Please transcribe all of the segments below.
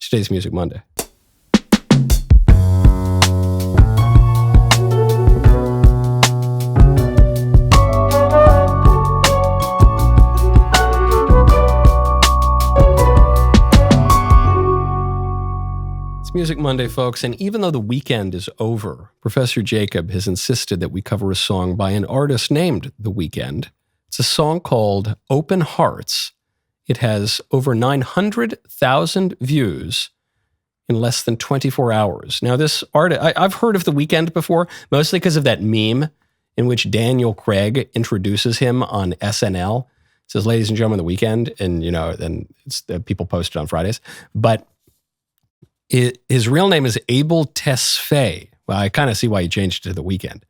Today's Music Monday. Music Monday, folks, and even though the weekend is over, Professor Jacob has insisted that we cover a song by an artist named The Weeknd. It's a song called Open Hearts. It has over 900,000 views in less than 24 hours. Now, this artist, I've heard of The Weeknd before, mostly because of that meme in which Daniel Craig introduces him on SNL. It says, "Ladies and gentlemen, The Weeknd," and then it's people post it on Fridays, but his real name is Abel Tesfaye. Well, I kind of see why he changed it to The Weeknd.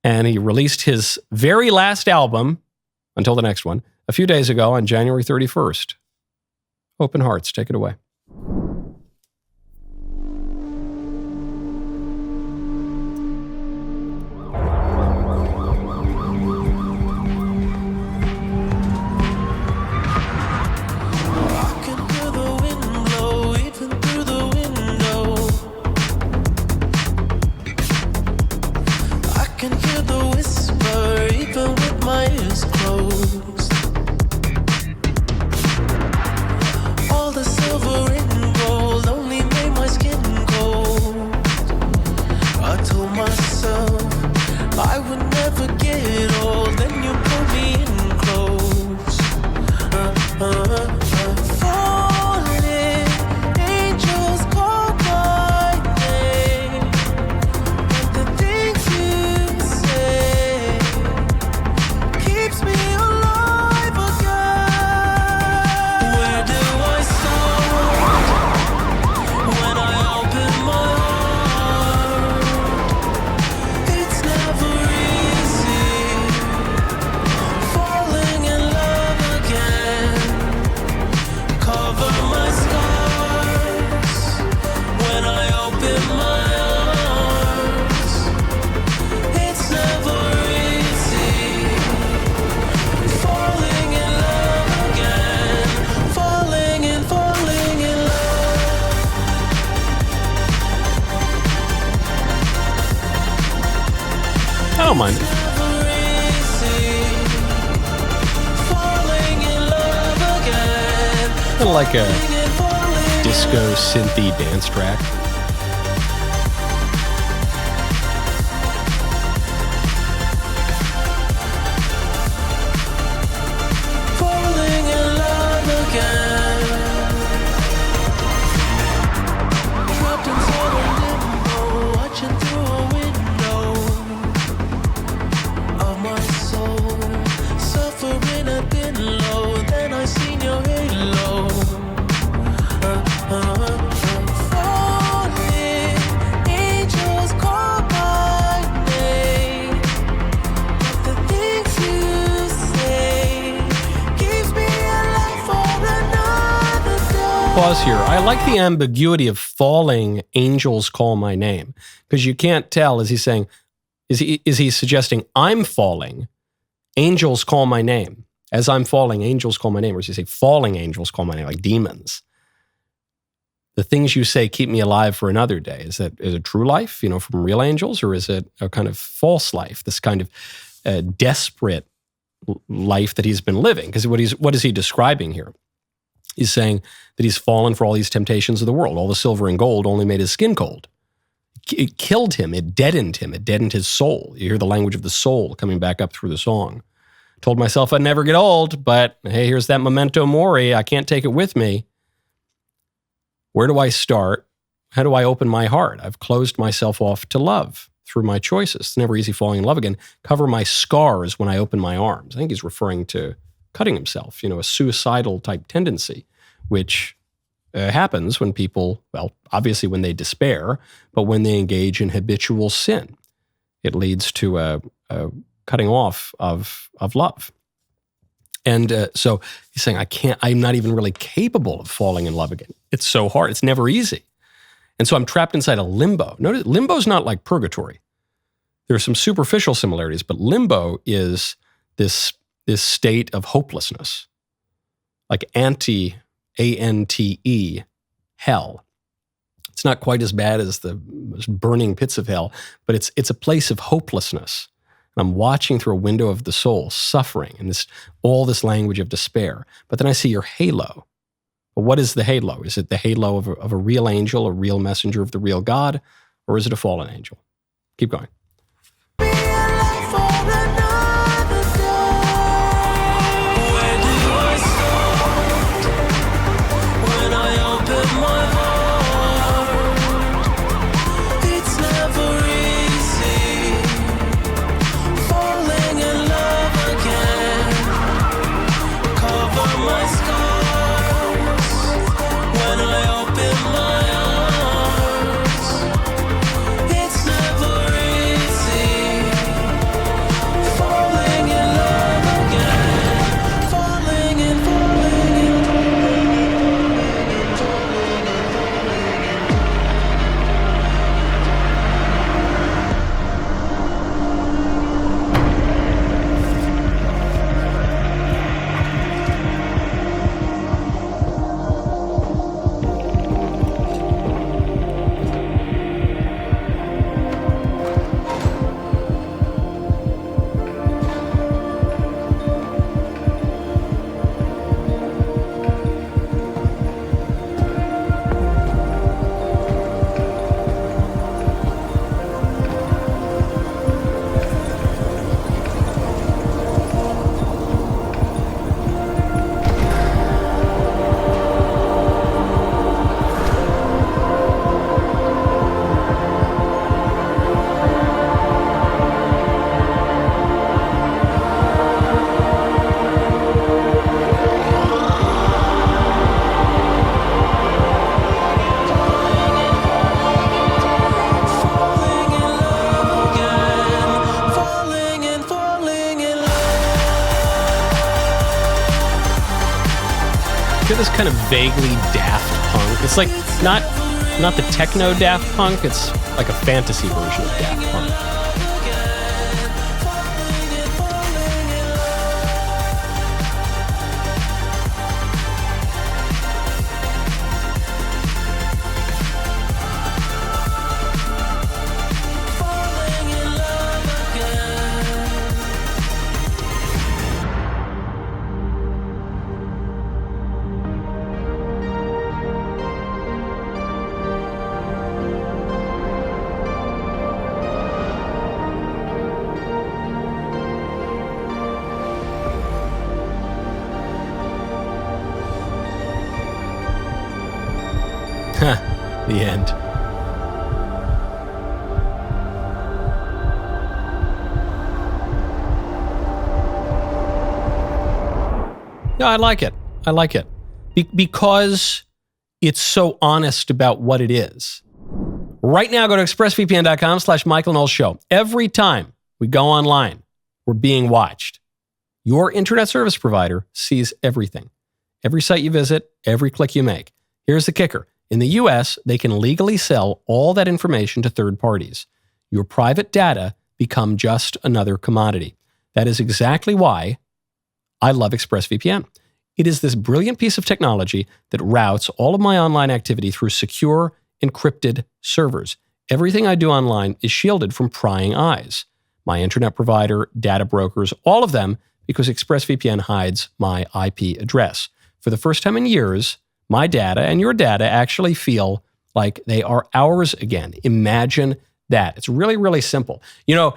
And he released his very last album, until the next one, a few days ago on January 31st. Open Hearts, take it away. I don't mind it. Kind of like a disco synthy dance track. Falling in love again. Trapped inside a limbo, watching through a window of my soul, suffering I've been low. Then I seen your halo. Falling, angels call my name, but the things you say keeps me alive for another day. Pause here. I like the ambiguity of falling, angels call my name, because you can't tell. Is he saying, is he suggesting I'm falling, angels call my name? As I'm falling, angels call my name. Or does he say falling angels call my name, like demons? The things you say keep me alive for another day. Is it true life, from real angels, or is it a kind of false life, this kind of desperate life that he's been living? Because what is he describing here? He's saying that he's fallen for all these temptations of the world. All the silver and gold only made his skin cold. It killed him. It deadened him. It deadened his soul. You hear the language of the soul coming back up through the song. Told myself I'd never get old, but hey, here's that memento mori. I can't take it with me. Where do I start? How do I open my heart? I've closed myself off to love through my choices. It's never easy falling in love again. Cover my scars when I open my arms. I think he's referring to cutting himself, a suicidal type tendency, which happens when people, obviously when they despair, but when they engage in habitual sin. It leads to a cutting off of love. And so he's saying, I'm not even really capable of falling in love again. It's so hard. It's never easy. And so I'm trapped inside a limbo. Notice, limbo's not like purgatory. There are some superficial similarities, but limbo is this state of hopelessness, like ante, A-N-T-E, hell. It's not quite as bad as the burning pits of hell, but it's a place of hopelessness. And I'm watching through a window of the soul, suffering, and all this language of despair. But then I see your halo. But what is the halo? Is it the halo of a real angel, a real messenger of the real God, or is it a fallen angel? Keep going. This kind of vaguely Daft Punk. It's like not the techno Daft Punk. It's like a fantasy version of Daft Punk. The end. No, I like it. I like it. Because it's so honest about what it is. Right now, go to expressvpn.com/Michael Knowles Show. Every time we go online, we're being watched. Your internet service provider sees everything. Every site you visit, every click you make. Here's the kicker. In the US, they can legally sell all that information to third parties. Your private data become just another commodity. That is exactly why I love ExpressVPN. It is this brilliant piece of technology that routes all of my online activity through secure, encrypted servers. Everything I do online is shielded from prying eyes. My internet provider, data brokers, all of them, because ExpressVPN hides my IP address. For the first time in years, my data and your data actually feel like they are ours again. Imagine that. It's really, really simple. You know,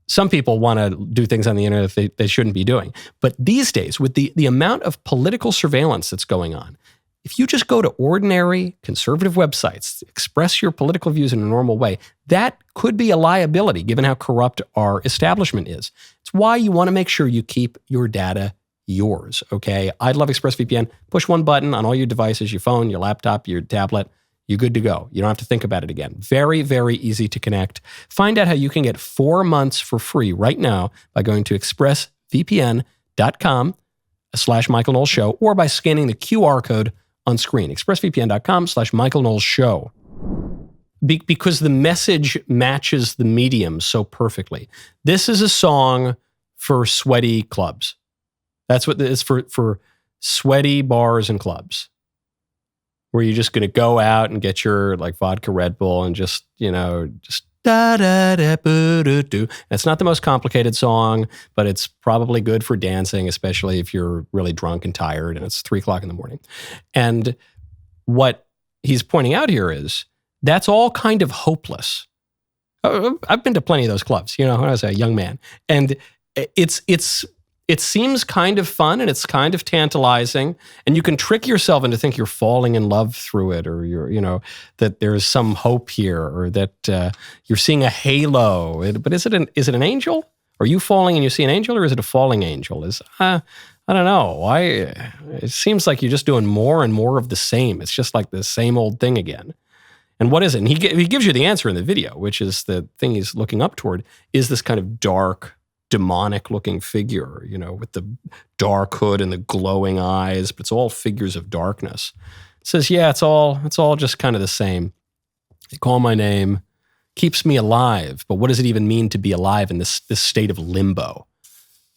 some people want to do things on the internet that they shouldn't be doing. But these days, with the amount of political surveillance that's going on, if you just go to ordinary conservative websites, express your political views in a normal way, that could be a liability given how corrupt our establishment is. It's why you want to make sure you keep your data yours, okay? I love ExpressVPN. Push one button on all your devices, your phone, your laptop, your tablet. You're good to go. You don't have to think about it again. Very, very easy to connect. Find out how you can get 4 months for free right now by going to expressvpn.com/Michael Knowles Show or by scanning the QR code on screen. expressvpn.com/Michael Knowles Show. Because the message matches the medium so perfectly. This is a song for sweaty clubs. That's what it is for sweaty bars and clubs. where you're just going to go out and get your like vodka Red Bull and just, just da da da boo doo doo. It's not the most complicated song, but it's probably good for dancing, especially if you're really drunk and tired and it's 3:00 in the morning. And what he's pointing out here is that's all kind of hopeless. I've been to plenty of those clubs, when I was a young man, and it seems kind of fun and it's kind of tantalizing, and you can trick yourself into think you're falling in love through it, or that there's some hope here, or that you're seeing a halo. But is it an angel? Are you falling and you see an angel, or is it a falling angel? I don't know. It seems like you're just doing more and more of the same. It's just like the same old thing again. And what is it? And he gives you the answer in the video, which is the thing he's looking up toward, is this kind of dark, demonic-looking figure, with the dark hood and the glowing eyes, but it's all figures of darkness. It says, yeah, it's all just kind of the same. They call my name, keeps me alive, but what does it even mean to be alive in this state of limbo?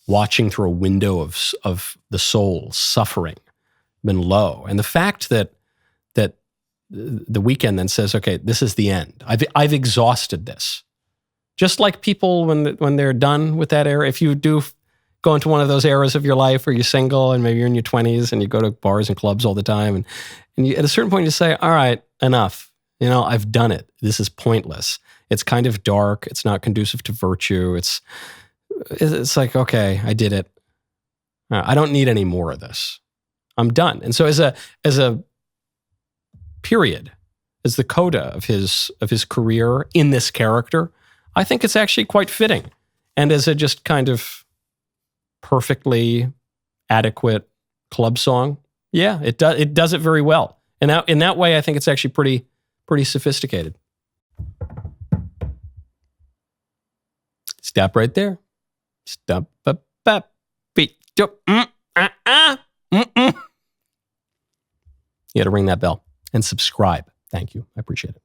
Watching through a window of the soul, suffering, been low. And the fact that the Weeknd then says, okay, this is the end. I've exhausted this. Just like people when they're done with that era, if you do go into one of those eras of your life where you're single and maybe you're in your 20s and you go to bars and clubs all the time, and you, at a certain point you say, all right, enough. I've done it. This is pointless. It's kind of dark. It's not conducive to virtue. It's like, okay, I did it. I don't need any more of this. I'm done. And so as a period, as the coda of his career in this character, I think it's actually quite fitting. And as a just kind of perfectly adequate club song, yeah, it does it very well. And in that way, I think it's actually pretty sophisticated. Stop right there. Stop. Beat. You got to ring that bell and subscribe. Thank you. I appreciate it.